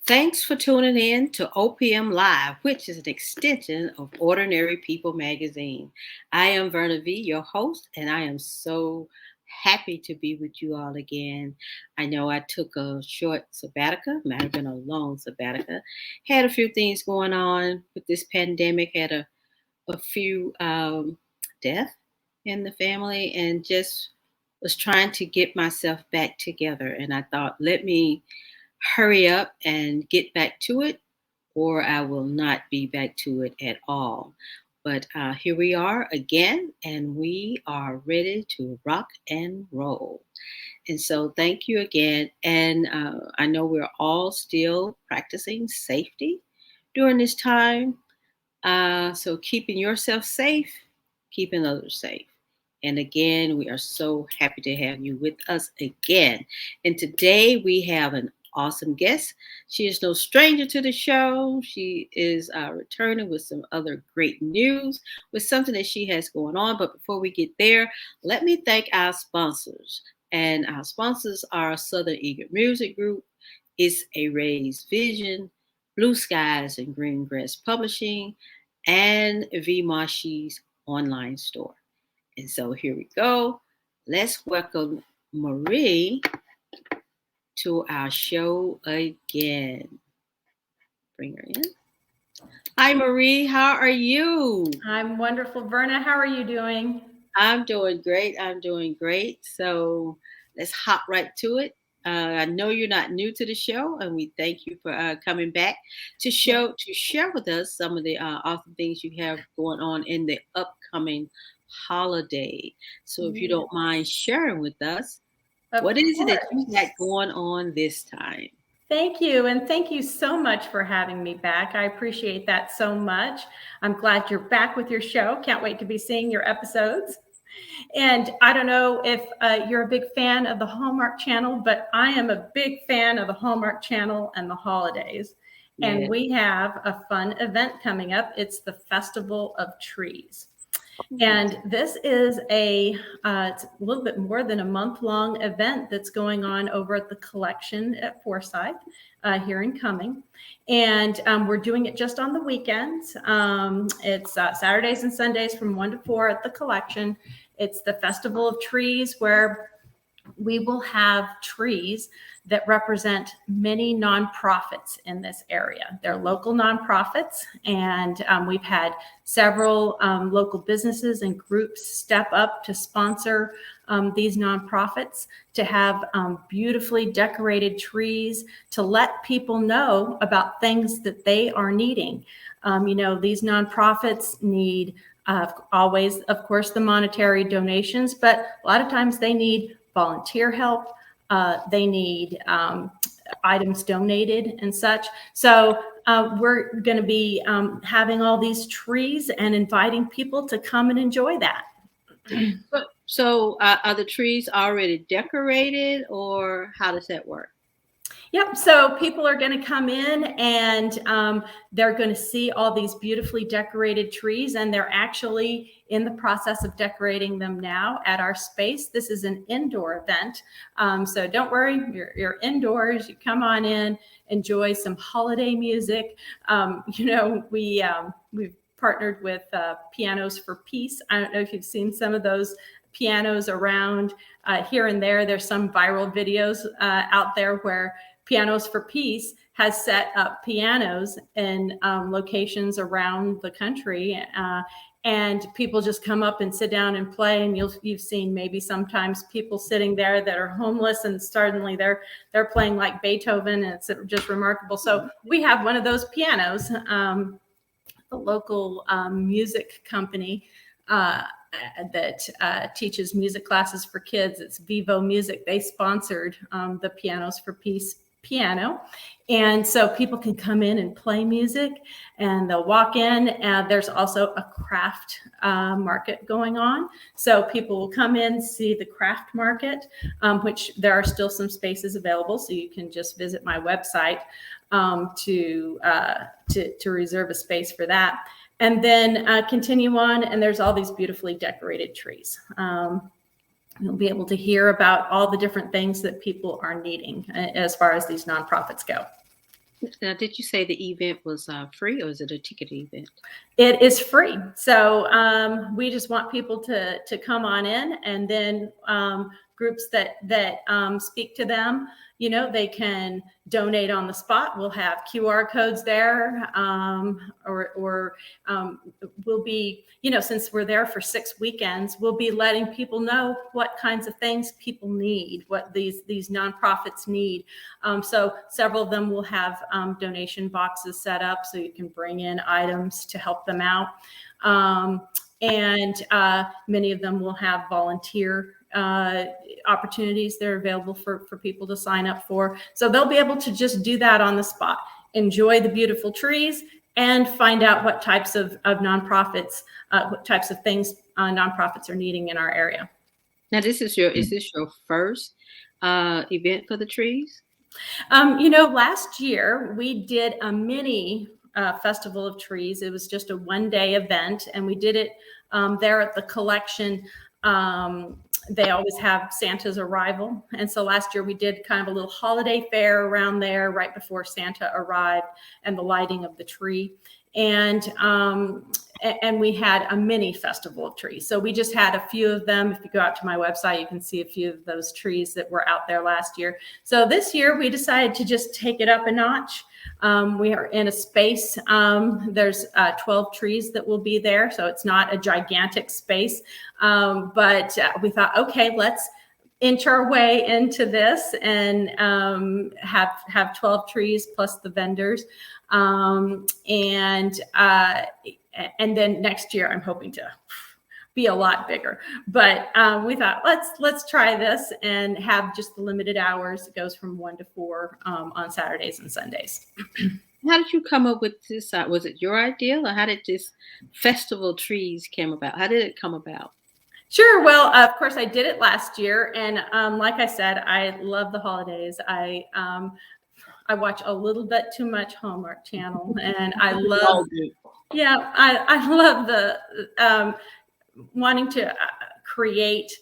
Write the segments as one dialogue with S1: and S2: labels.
S1: Thanks for tuning in to OPM Live, which is an extension of Ordinary People magazine. I am Verna V, your host, and I am so happy to be with you all again. I know I took a short sabbatical, might have been a long sabbatical. Had a few things going on with this pandemic, had a few deaths in the family, and just was trying to get myself back together. And I thought, let me hurry up and get back to it, or I will not be back to it at all. But here we are again, and we are ready to rock and roll. And so, thank you again. And I know we're all still practicing safety during this time. So, keeping yourself safe, keeping others safe. And again, we are so happy to have you with us again. And today we have an awesome guest. She is no stranger to the show. She is returning with some other great news, with something that she has going on. But before we get there, let me thank our sponsors. And our sponsors are Southern Eagle Music Group, It's a Raised Vision, Blue Skies and Green Grass Publishing, and V. Marshy's online store. And so here we go. Let's welcome Marie to our show again. Bring her in. Hi, Marie. How are you?
S2: I'm wonderful. Verna, how are you doing?
S1: I'm doing great. I'm doing great. So let's hop right to it. I know you're not new to the show, and we thank you for coming back to share with us some of the awesome things you have going on in the upcoming holiday. So if you
S2: Yeah,
S1: don't mind sharing with us,
S2: of
S1: what is it that you got
S2: course.
S1: going on this time?
S2: Thank you. And thank you so much for having me back. I appreciate that so much. I'm glad you're back with your show. Can't wait to be seeing your episodes. And I don't know if you're a big fan of the Hallmark Channel, but I am a big fan of the Hallmark Channel and the holidays. And
S1: Yeah.
S2: we have a fun event coming up. It's the Festival of Trees. And this is it's a little bit more than a month-long event that's going on over at the collection at Forsyth here in Cumming. And we're doing it just on the weekends. It's Saturdays and Sundays from 1 to 4 at the collection. It's the Festival of Trees, where we will have trees that represent many nonprofits in this area. They're local nonprofits, and we've had several local businesses and groups step up to sponsor these nonprofits, to have beautifully decorated trees to let people know about things that they are needing. These nonprofits need always, of course, the monetary donations, but a lot of times they need volunteer help. They need items donated and such. So we're going to be having all these trees and inviting people to come and enjoy that.
S1: So are the trees already decorated, or how does that work?
S2: Yep. So people are going to come in and they're going to see all these beautifully decorated trees, and they're actually in the process of decorating them now at our space. This is an indoor event. So don't worry, you're indoors. You come on in, enjoy some holiday music. We've partnered with Pianos for Peace. I don't know if you've seen some of those pianos around here and there. There's some viral videos out there where Pianos for Peace has set up pianos in locations around the country, and people just come up and sit down and play. And you've seen maybe sometimes people sitting there that are homeless, and suddenly they're playing like Beethoven, and it's just remarkable. So we have one of those pianos. The local music company that teaches music classes for kids. It's Vivo Music. They sponsored the Pianos for Peace piano. And so people can come in and play music, and they'll walk in. And there's also a craft market going on. So people will come in, see the craft market, which there are still some spaces available. So you can just visit my website to reserve a space for that. And then continue on, and there's all these beautifully decorated trees. You'll be able to hear about all the different things that people are needing as far as these nonprofits go.
S1: Now, did you say the event was free or is it a ticket event?
S2: It is free. So we just want people to come on in, and then groups that speak to them, they can donate on the spot. We'll have QR codes there, or we'll be, since we're there for 6 weekends, we'll be letting people know what kinds of things people need, what these nonprofits need. So several of them will have donation boxes set up so you can bring in items to help them out. And many of them will have volunteer opportunities that are available for people to sign up for. So they'll be able to just do that on the spot, enjoy the beautiful trees, and find out what types of nonprofits, what types of things nonprofits are needing in our area.
S1: Now, is this your first event for the trees?
S2: Last year we did a mini Festival of Trees. It was just a 1-day event, and we did it there at the collection. They always have Santa's arrival. And so last year we did kind of a little holiday fair around there right before Santa arrived, and the lighting of the tree. And we had a mini Festival of Trees. So we just had a few of them. If you go out to my website, you can see a few of those trees that were out there last year. So this year we decided to just take it up a notch. We are in a space. There's 12 trees that will be there. So it's not a gigantic space. But we thought, okay, let's inch our way into this and have 12 trees plus the vendors. And then next year, I'm hoping to be a lot bigger. But we thought, let's try this and have just the limited hours. It goes from 1 to 4 on Saturdays and Sundays.
S1: How did you come up with this? Was it your idea, or how did this Festival Trees came about? How did it come about?
S2: Sure. Well, of course, I did it last year. And like I said, I love the holidays. I watch a little bit too much Hallmark Channel, and I love, I love the wanting to create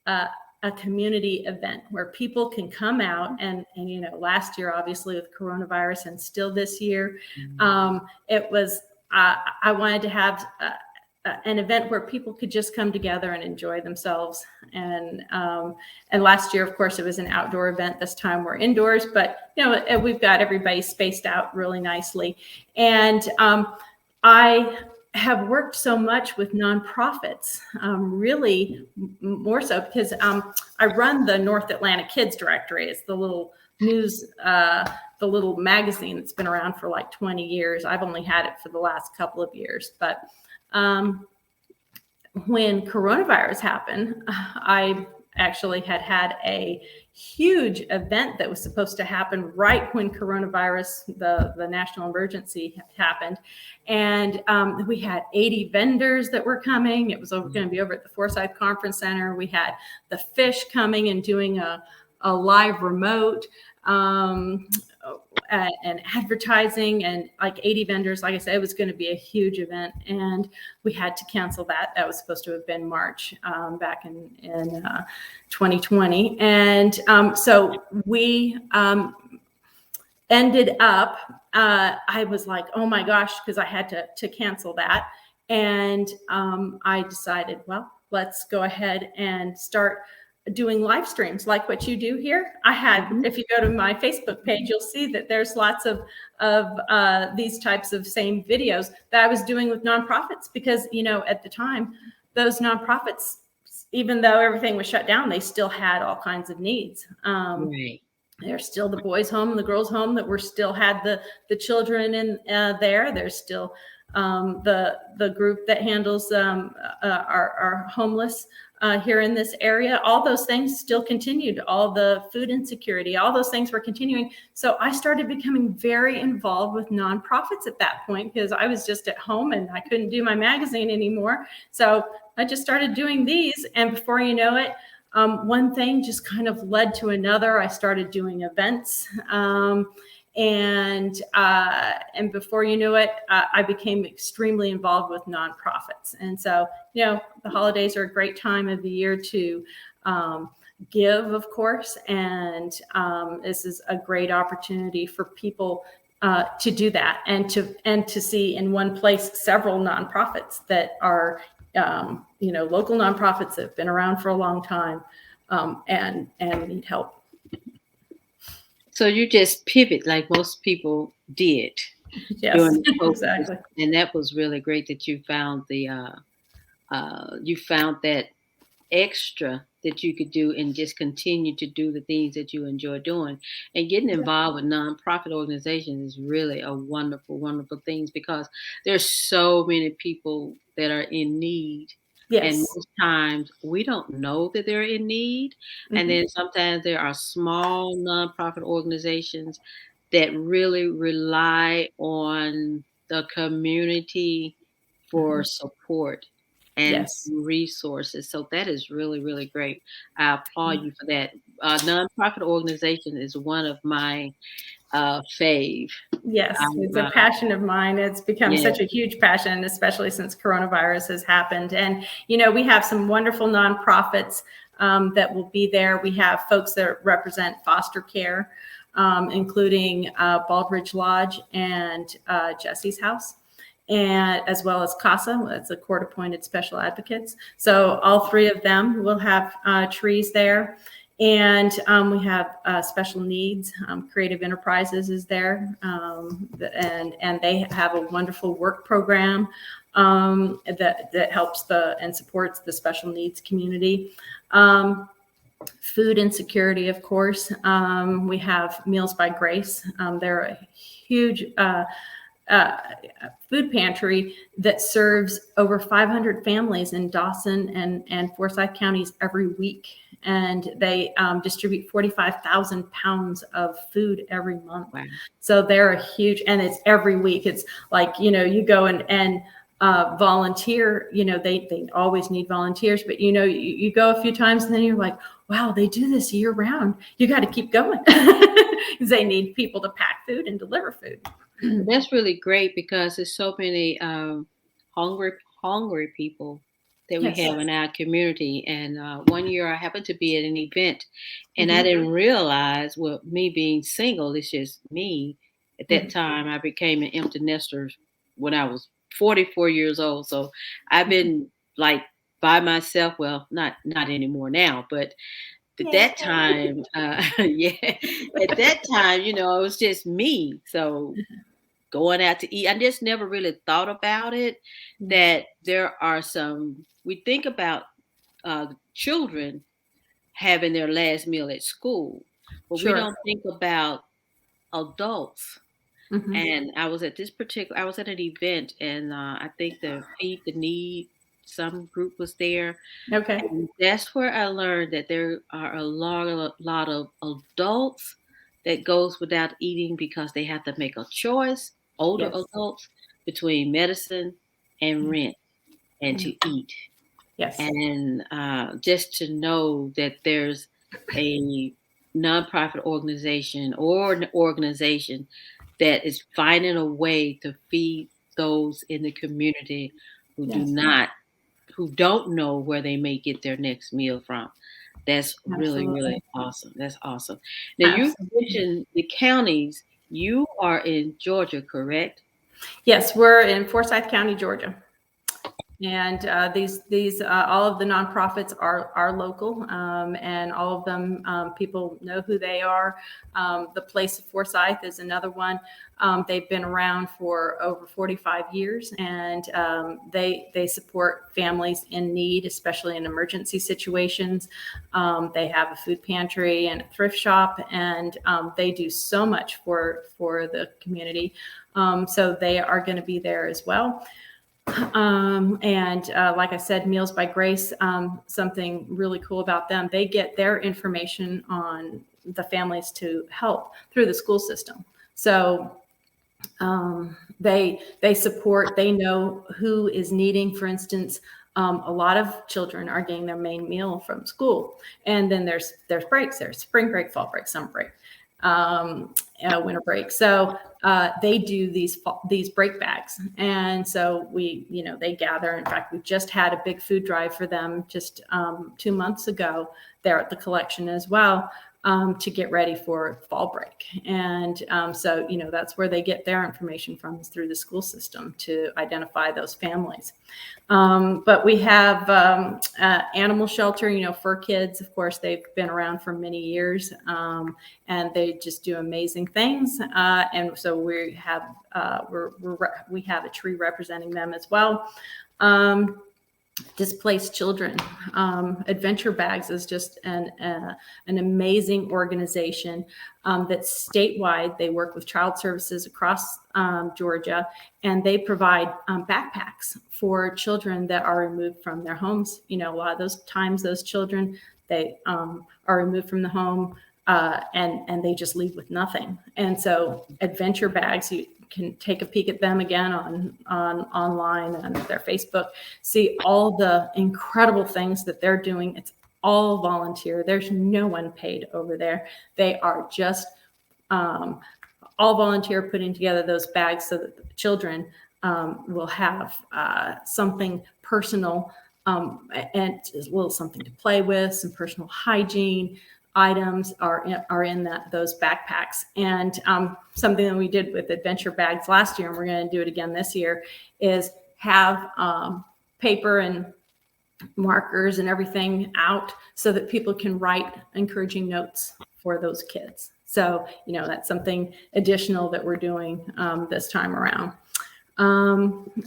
S2: a community event where people can come out and last year, obviously with coronavirus, and still this year, it was, I wanted to have an event where people could just come together and enjoy themselves. And last year, of course, it was an outdoor event. This time we're indoors, but we've got everybody spaced out really nicely. And I have worked so much with nonprofits, really more so because I run the North Atlanta Kids Directory. It's the little news, the little magazine that's been around for like 20 years. I've only had it for the last couple of years, but when coronavirus happened, I actually had a huge event that was supposed to happen right when coronavirus, the national emergency happened. And we had 80 vendors that were coming. It was going to be over at the Forsyth Conference Center. We had the Fish coming and doing a live remote, and advertising, and like 80 vendors. Like I said, it was going to be a huge event, and we had to cancel that. That was supposed to have been March, back in 2020. And so we ended up, I was like, oh my gosh, because I had to cancel that. And I decided, well, let's go ahead and start doing live streams like what you do here. I had, if you go to my Facebook page, you'll see that there's lots of these types of same videos that I was doing with nonprofits, because, at the time, those nonprofits, even though everything was shut down, they still had all kinds of needs.
S1: Right.
S2: There's still the boys' home and the girls' home that were still had the children in there. There's still the group that handles our homeless here in this area. All those things still continued. All the food insecurity, all those things were continuing. So I started becoming very involved with nonprofits at that point, because I was just at home and I couldn't do my magazine anymore. So I just started doing these, and before you know it, one thing just kind of led to another. I started doing events, and before you knew it, I became extremely involved with nonprofits. And so, the holidays are a great time of the year to give, of course, and this is a great opportunity for people to do that, and to see in one place several nonprofits that are local nonprofits that have been around for a long time, and need help.
S1: So you just pivot like most people did
S2: Yes,
S1: during the COVID,
S2: exactly.
S1: and that was really great that you found that extra that you could do and just continue to do the things that you enjoy doing. And getting involved with nonprofit organizations is really a wonderful, wonderful thing, because there's so many people that are in need. And
S2: Yes.
S1: most times we don't know that they're in need. And
S2: Hmm.
S1: then sometimes there are small nonprofit organizations that really rely on the community
S2: Hmm.
S1: for support and
S2: Yes.
S1: resources. So that is really, really great. I applaud you for that. Nonprofit organization is one of my fave.
S2: Yes, it's
S1: I,
S2: a passion of mine. It's become
S1: yeah,
S2: such a huge passion, especially since coronavirus has happened. And, we have some wonderful nonprofits that will be there. We have folks that represent foster care, including Baldridge Lodge and Jesse's House, and as well as CASA, that's the court appointed special advocates. So all three of them will have trees there. And we have special needs. Creative Enterprises is there, and they have a wonderful work program that helps and supports the special needs community. Food Insecurity, of course. We have Meals by Grace. They're a huge uh, food pantry that serves over 500 families in Dawson and Forsyth counties every week. And they distribute 45,000 pounds of food every month.
S1: wow.
S2: So they're a huge, and it's every week. It's like, you go and volunteer, they always need volunteers, but you go a few times and then you're like, wow, they do this year round. You got to keep going because they need people to pack food and deliver food.
S1: That's really great, because there's so many hungry, hungry people that we
S2: Yes.
S1: have in our community. And one year I happened to be at an event, and I
S2: Mhm.
S1: didn't realize, well, me being single, it's just me. At that
S2: Mhm.
S1: time, I became an empty nester when I was 44 years old. So I've
S2: Mhm.
S1: been like by myself. Well, not anymore now, but at
S2: Yay.
S1: that time, yeah, at that time, it was just me. So going out to eat, I just never really thought about it,
S2: Yes.
S1: that there are we think about children having their last meal at school, but we
S2: Sure.
S1: don't think about adults.
S2: Mhm.
S1: And I was at an event, and I think the Feed the Need, some group was there.
S2: Okay.
S1: And that's where I learned that there are a lot of adults that goes without eating because they have to make a choice, older
S2: Yes.
S1: adults, between medicine and
S2: Mhm.
S1: rent and
S2: Yeah.
S1: to eat.
S2: Yes.
S1: And just to know that there's a nonprofit organization or an organization that is finding a way to feed those in the community who
S2: Yes.
S1: who don't know where they may get their next meal from. That's really,
S2: Absolutely.
S1: really awesome. That's awesome. Now, you
S2: Absolutely.
S1: mentioned the counties. You are in Georgia, correct?
S2: Yes, we're in Forsyth County, Georgia. And these all of the nonprofits are local, and all of them, people know who they are. The Place of Forsyth is another one. They've been around for over 45 years, and they support families in need, especially in emergency situations. They have a food pantry and a thrift shop, and they do so much for the community. So they are going to be there as well. And like I said, Meals by Grace, something really cool about them, they get their information on the families to help through the school system. So they support, they know who is needing, for instance, a lot of children are getting their main meal from school, and then there's breaks. There's spring break, fall break, summer break, winter break. So they do these break bags, and so they gather. In fact, we just had a big food drive for them just 2 months ago there at the collection as well. to get ready for fall break. And so, that's where they get their information from, is through the school system to identify those families. But we have animal shelter, for kids. Of course, they've been around for many years, and they just do amazing things. And so we have we have a tree representing them as well. Displaced children. Adventure Bags is just an amazing organization that's statewide. They work with child services across Georgia, and they provide backpacks for children that are removed from their homes. A lot of those times, those children, they are removed from the home, and they just leave with nothing. And so Adventure Bags, you can take a peek at them again on online and their Facebook, see all the incredible things that they're doing. It's all volunteer. There's no one paid over there. They are just all volunteer, putting together those bags so that the children will have something personal, and a little something to play with, some personal hygiene items are in those backpacks. And something that we did with Adventure Bags last year, and we're going to do it again this year, is have paper and markers and everything out so that people can write encouraging notes for those kids. So, that's something additional that we're doing this time around.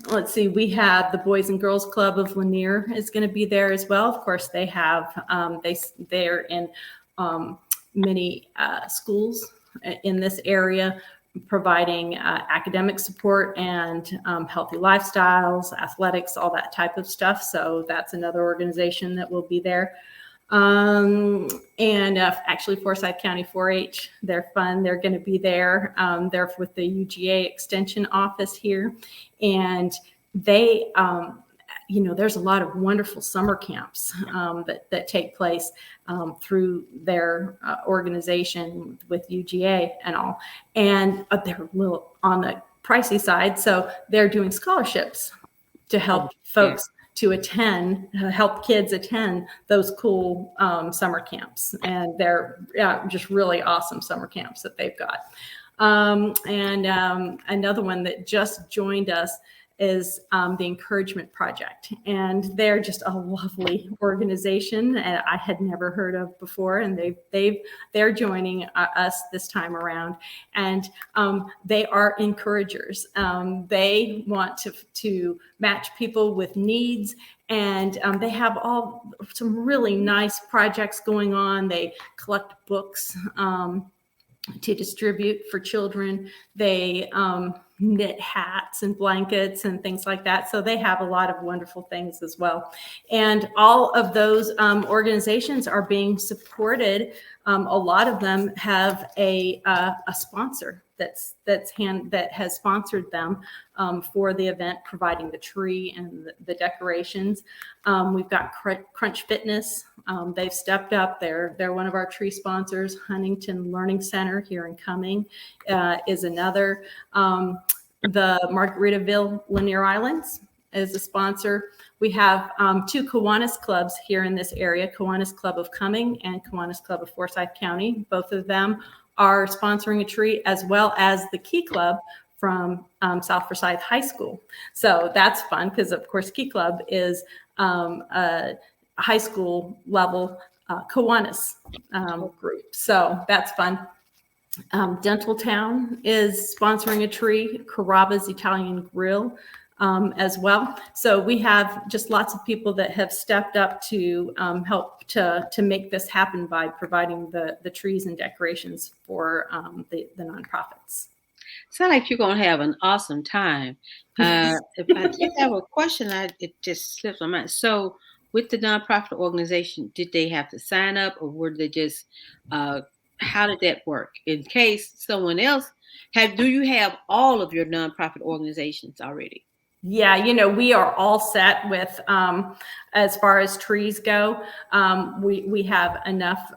S2: Let's see, we have the Boys and Girls Club of Lanier is going to be there as well. Of course, they have, they're in many schools in this area, providing academic support and healthy lifestyles, athletics, all that type of stuff. So that's another organization that will be there. And actually Forsyth County 4-H, they're fun. They're going to be there. They're with the UGA Extension Office here. And they, there's a lot of wonderful summer camps that take place through their organization with UGA and all. And they're a little on the pricey side. So they're doing scholarships to help folks to help kids attend those cool summer camps. And they're just really awesome summer camps that they've got. And another one that just joined us is the Encouragement Project. And they're just a lovely organization and I had never heard of before. And they're joining us this time around. And they are encouragers. They want to match people with needs. And they have some really nice projects going on. They collect books to distribute for children. They knit hats and blankets and things like that. So they have a lot of wonderful things as well. And all of those organizations are being supported. A lot of them have a sponsor that has sponsored them for the event, providing the tree and the decorations. We've got Crunch Fitness. They've stepped up. They're one of our tree sponsors. Huntington Learning Center here in Cumming is another. The Margaritaville Lanier Islands is a sponsor. We have two Kiwanis clubs here in this area, Kiwanis Club of Cumming and Kiwanis Club of Forsyth County. Both of them are sponsoring a tree, as well as the Key Club from South Forsyth High School. So that's fun because, of course, Key Club is a high school level Kiwanis group. So that's fun. Dental Town is sponsoring a tree, Carrabba's Italian Grill as well. So we have just lots of people that have stepped up to help to make this happen by providing the trees and decorations for the nonprofits.
S1: Sound like you're going to have an awesome time. If I did have a question, it just slipped my mind. So with the nonprofit organization, did they have to sign up or were they just, how did that work? In case someone else do you have all of your nonprofit organizations already?
S2: Yeah, we are all set with, as far as trees go. We have enough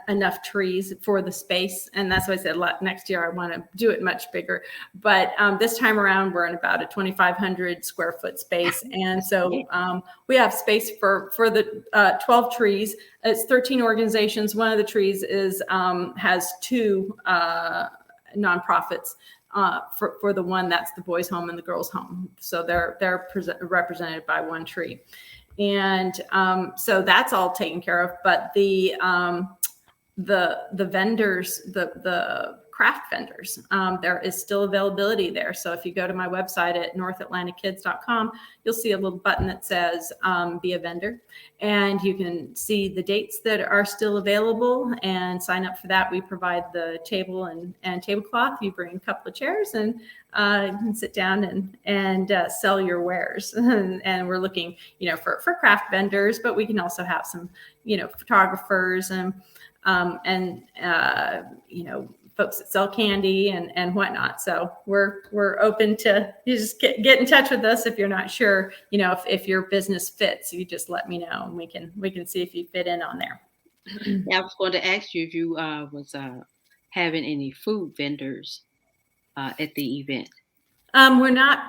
S2: enough trees for the space. And that's why I said next year I want to do it much bigger. But this time around, we're in about a 2,500 square foot space. And so we have space for the 12 trees. It's 13 organizations. One of the trees has 2 nonprofits. For the one, that's the boys' home and the girls' home. So they're represented by one tree. And so that's all taken care of. But the vendors, the craft vendors, there is still availability there. So if you go to my website at northatlantakids.com, you'll see a little button that says be a vendor, and you can see the dates that are still available and sign up for that. We provide the table and tablecloth. You bring a couple of chairs and you can sit down and sell your wares. And we're looking, for craft vendors, but we can also have some, photographers and folks that sell candy and whatnot. So we're open to, you just get in touch with us if you're not sure, if your business fits. You just let me know, and we can see if you fit in on there.
S1: Yeah, I was going to ask you if you was having any food vendors at the event.
S2: We're not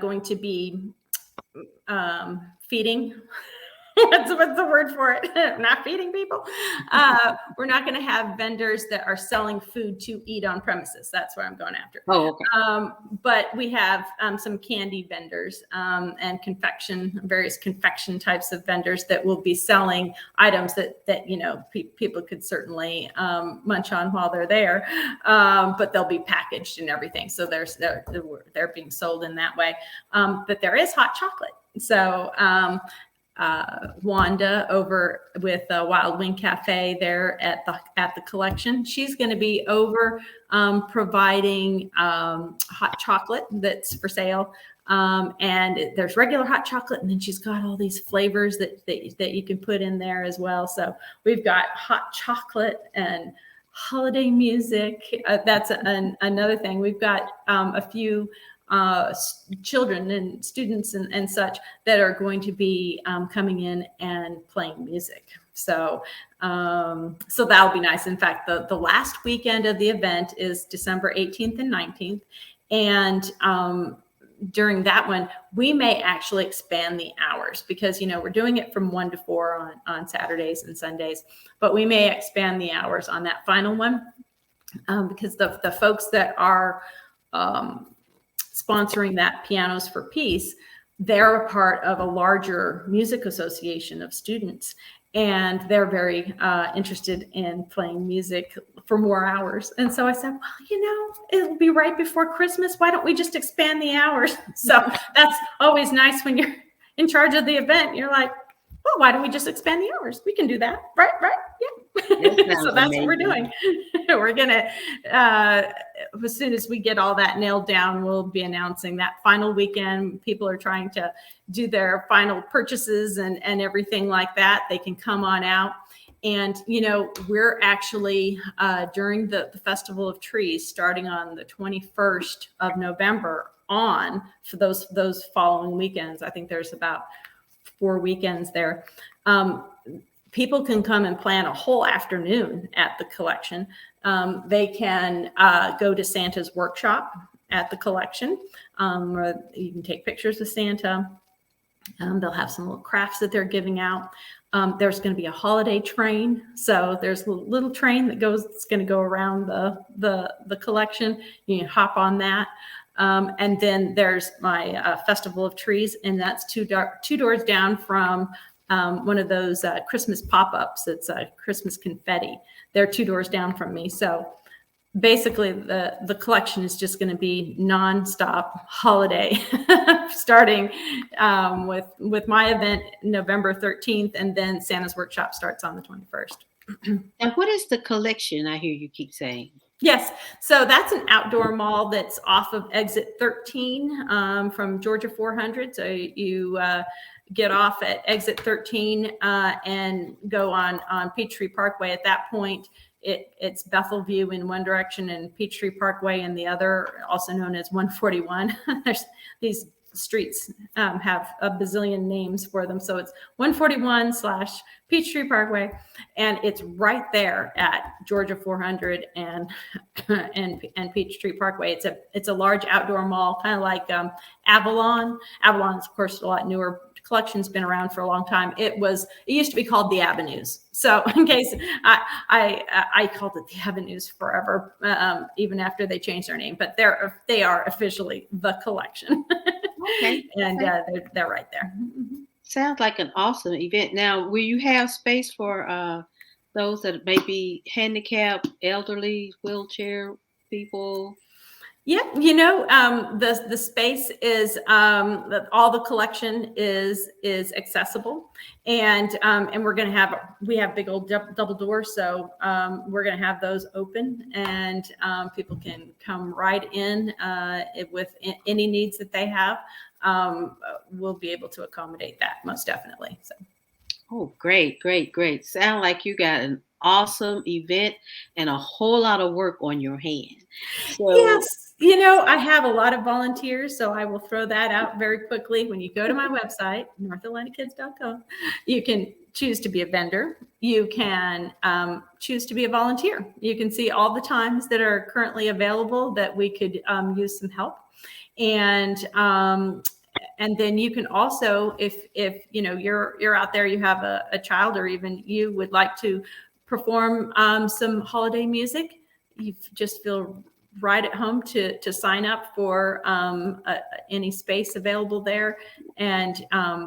S2: going to be feeding. What's the word for it? Not feeding people. We're not going to have vendors that are selling food to eat on premises. That's what I'm going after.
S1: Oh, okay.
S2: But we have some candy vendors and various confection types of vendors that will be selling items that people could certainly munch on while they're there. But they'll be packaged and everything. So they're being sold in that way. But there is hot chocolate. So Wanda over with Wild Wing Cafe there at the collection. She's going to be over providing hot chocolate that's for sale. And there's regular hot chocolate, and then she's got all these flavors that you can put in there as well. So we've got hot chocolate and holiday music. That's another thing. We've got a few children and students and such that are going to be coming in and playing music. So that'll be nice. In fact, the last weekend of the event is December 18th and 19th. And during that one, we may actually expand the hours because, we're doing it from 1 to 4 on Saturdays and Sundays, but we may expand the hours on that final one because the folks that are sponsoring that Pianos for Peace, they're a part of a larger music association of students, and they're very interested in playing music for more hours. And so I said, well, it'll be right before Christmas. Why don't we just expand the hours? So that's always nice when you're in charge of the event. You're like, well, why don't we just expand the hours? We can do that. Right. Yeah. So that's amazing. What we're doing. We're going to, as soon as we get all that nailed down, we'll be announcing that final weekend. People are trying to do their final purchases and everything like that. They can come on out. And, we're actually during the Festival of Trees, starting on the 21st of November on for those following weekends. I think there's about 4 weekends there. People can come and plan a whole afternoon at the collection. They can go to Santa's workshop at the collection, or you can take pictures of Santa. They'll have some little crafts that they're giving out. There's going to be a holiday train. So there's a little train it's going to go around the collection. You can hop on that. And then there's my Festival of Trees, and that's two doors down from one of those Christmas pop-ups. It's Christmas confetti. They're 2 doors down from me. So basically the collection is just going to be nonstop holiday, starting with my event November 13th, and then Santa's workshop starts on the 21st.
S1: And what is the collection? I hear you keep saying.
S2: Yes. So that's an outdoor mall that's off of exit 13 from Georgia 400. So you get off at exit 13 and go on Peachtree Parkway. At that point, it's Bethel View in one direction and Peachtree Parkway in the other, also known as 141. There's these streets have a bazillion names for them. So it's 141/Peachtree Parkway, and it's right there at Georgia 400 and Peachtree Parkway. It's a large outdoor mall, kind of like Avalon. Avalon's, of course, a lot newer. Collection's been around for a long time. It used to be called the Avenues. So in case I called it the Avenues forever, even after they changed their name, but they are officially the Collection.
S1: Okay.
S2: And they're right there.
S1: Sounds like an awesome event. Now, will you have space for those that may be handicapped, elderly, wheelchair people?
S2: Yeah, the space is all the collection is accessible, and we have big old double doors, so we're going to have those open, and people can come right in with any needs that they have. We'll be able to accommodate that most definitely. So.
S1: Oh, great. Sound like you got an awesome event and a whole lot of work on your hands. So,
S2: yes. I have a lot of volunteers, so I will throw that out very quickly. When you go to my website, northatlantakids.com, you can choose to be a vendor. You can choose to be a volunteer. You can see all the times that are currently available that we could use some help. And then you can also, if you're out there, you have a child, or even you would like to perform some holiday music, you just feel right at home to sign up for any space available there, and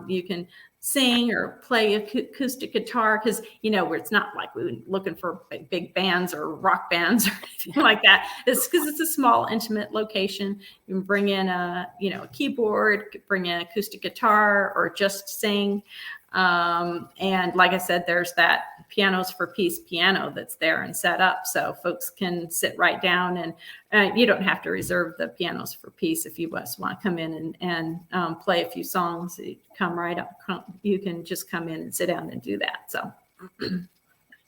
S2: you can sing or play acoustic guitar, because where it's not like we're looking for big bands or rock bands or anything like that. It's because it's a small, intimate location. You can bring in a keyboard, bring in acoustic guitar, or just sing. And like I said, there's that Pianos for Peace piano that's there and set up, so folks can sit right down, and you don't have to reserve the Pianos for Peace. If you just want to come in and play a few songs, you come right up. You can just come in and sit down and do that. So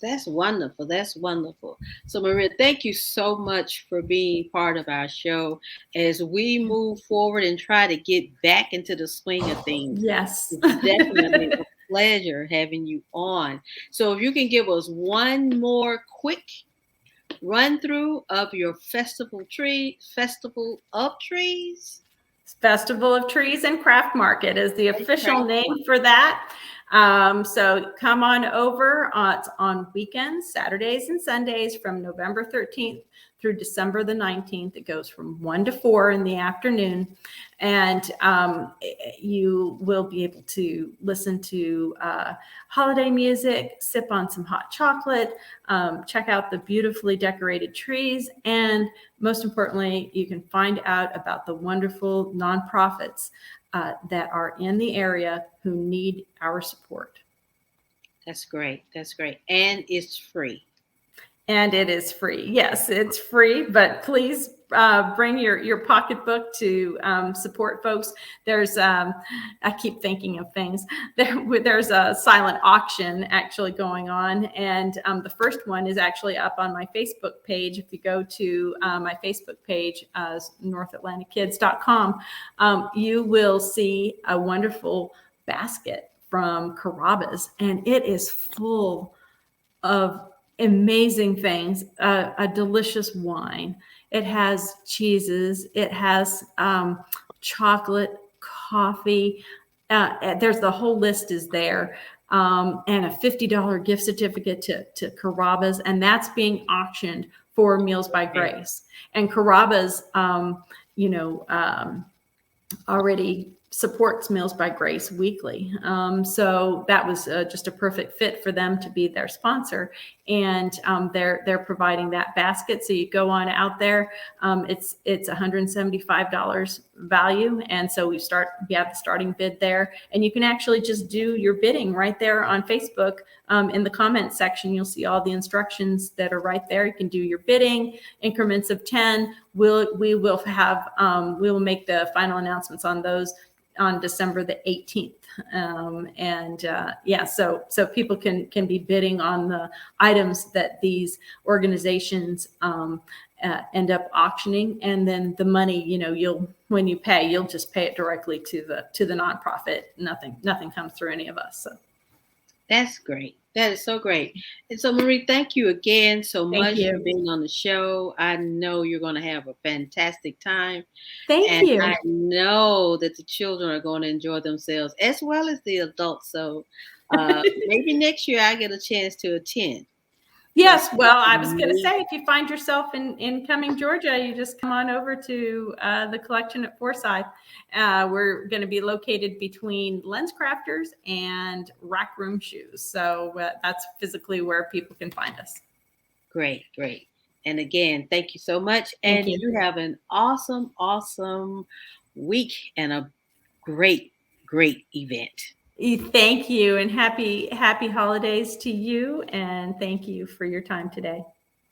S1: that's wonderful. So, Maria, thank you so much for being part of our show as we move forward and try to get back into the swing of things.
S2: Yes.
S1: It's definitely a pleasure having you on. So if you can give us one more quick run through of your Festival of Trees.
S2: Festival of Trees and Craft Market is the official name for that. So come on over. It's on weekends, Saturdays and Sundays, from November 13th through December the 19th. It goes from 1 to 4 in the afternoon. And you will be able to listen to holiday music, sip on some hot chocolate, check out the beautifully decorated trees, and most importantly, you can find out about the wonderful nonprofits that are in the area who need our support.
S1: That's great. And it's free.
S2: And it is free. Yes, it's free, but please bring your pocketbook to support folks. There's, I keep thinking of things. There's a silent auction actually going on. And the first one is actually up on my Facebook page. If you go to my Facebook page, northatlantakids.com, you will see a wonderful basket from Carrabba's, and it is full of amazing things, a delicious wine. It has cheeses. It has chocolate, coffee. There's the whole list is there. And a $50 gift certificate to Carrabba's, and that's being auctioned for Meals by Grace. And Carrabba's, already supports Meals by Grace weekly. So that was just a perfect fit for them to be their sponsor. And they're providing that basket. So you go on out there, it's $175 value. And so we have the starting bid there, and you can actually just do your bidding right there on Facebook. In the comment section, you'll see all the instructions that are right there. You can do your bidding, increments of 10. We will make the final announcements on those on December the 18th. So people can be bidding on the items that these organizations end up auctioning, and then the money, when you pay, you'll just pay it directly to the nonprofit. Nothing comes through any of us. So
S1: That's great. That is so great. And so, Marie, thank you again so
S2: thank
S1: much for
S2: you.
S1: being on the show. I know you're going to have a fantastic time.
S2: Thank
S1: And I
S2: you.
S1: know that the children are going to enjoy themselves as well as the adults. So maybe next year I get a chance to attend. So,
S2: Yes, well, I was going to say, if you find yourself in Cumming, Georgia, you just come on over to the collection at Forsyth. We're going to be located between Lens Crafters and Rack Room Shoes. So that's physically where people can find us.
S1: great, great. And again, thank you so much.
S2: Thank
S1: And
S2: you.
S1: you have an awesome, awesome week and a great, great event.
S2: Thank you, and happy holidays to you. And thank you for your time today.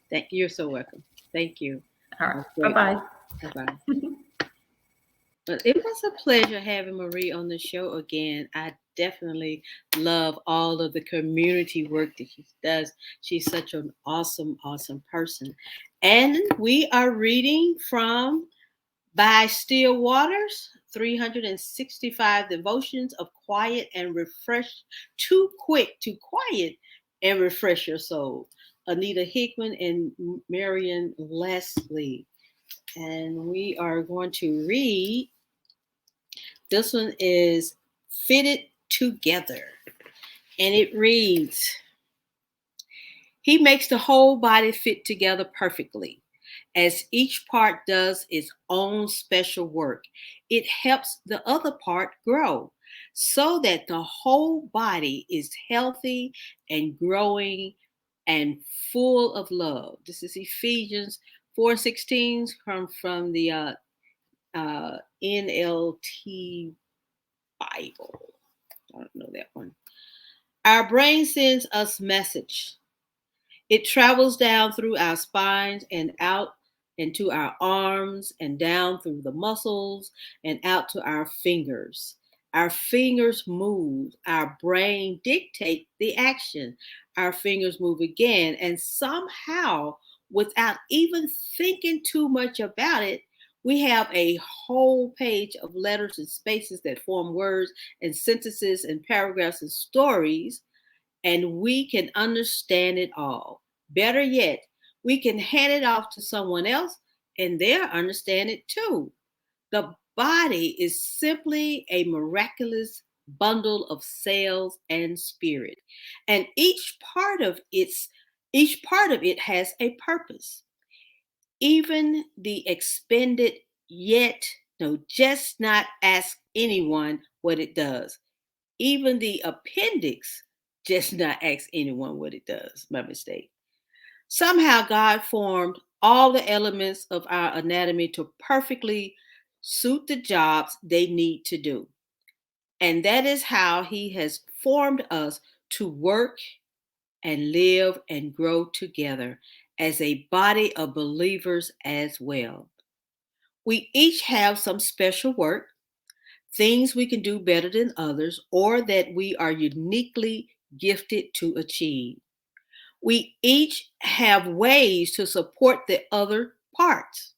S1: Thank you. You're so welcome. Thank you.
S2: All
S1: Have
S2: right.
S1: a great
S2: Bye-bye.
S1: one. Bye-bye. But it was a pleasure having Marie on the show again. I definitely love all of the community work that she does. She's such an awesome, awesome person. And we are reading from By Still Waters, 365 Devotions of Quiet and Refresh, Too Quick to Quiet and Refresh Your Soul. Anita Hickman and Marion Leslie. And we are going to read. This one is Fitted Together. And it reads, He makes the whole body fit together perfectly. As each part does its own special work, it helps the other part grow so that the whole body is healthy and growing and full of love. This is Ephesians 4:16 from the NLT Bible. I don't know that one. Our brain sends us message. It travels down through our spines and out into our arms and down through the muscles and out to our fingers. Our fingers move. Our brain dictates the action. Our fingers move again. And somehow, without even thinking too much about it, we have a whole page of letters and spaces that form words and sentences and paragraphs and stories, and we can understand it all. Better yet, we can hand it off to someone else and they'll understand it too. The body is simply a miraculous bundle of cells and spirit, and each part of it has a purpose. Even the expended yet no, just not ask anyone what it does. Even the appendix, just not ask anyone what it does. My mistake. Somehow God formed all the elements of our anatomy to perfectly suit the jobs they need to do. And that is how He has formed us to work and live and grow together as a body of believers as well. We each have some special work, things we can do better than others, or that we are uniquely gifted to achieve. We each have ways to support the other parts.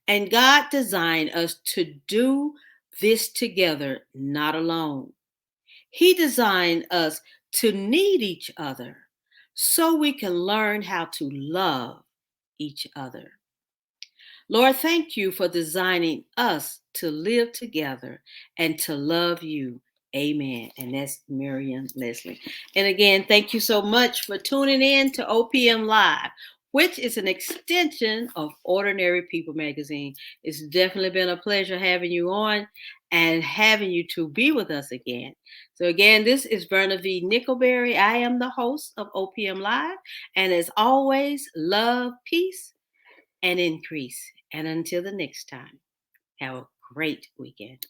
S1: And God designed us to do this together, not alone. He designed us to need each other so we can learn how to love each other. Lord, thank you for designing us to live together and to love you. Amen. And that's Marion Leslie. And again, thank you so much for tuning in to OPM Live, which is an extension of Ordinary People magazine. It's definitely been a pleasure having you on and having you to be with us again. So again, this is Verna V. Nickelberry. I am the host of OPM Live. And as always, love, peace, and increase. And until the next time, have a great weekend.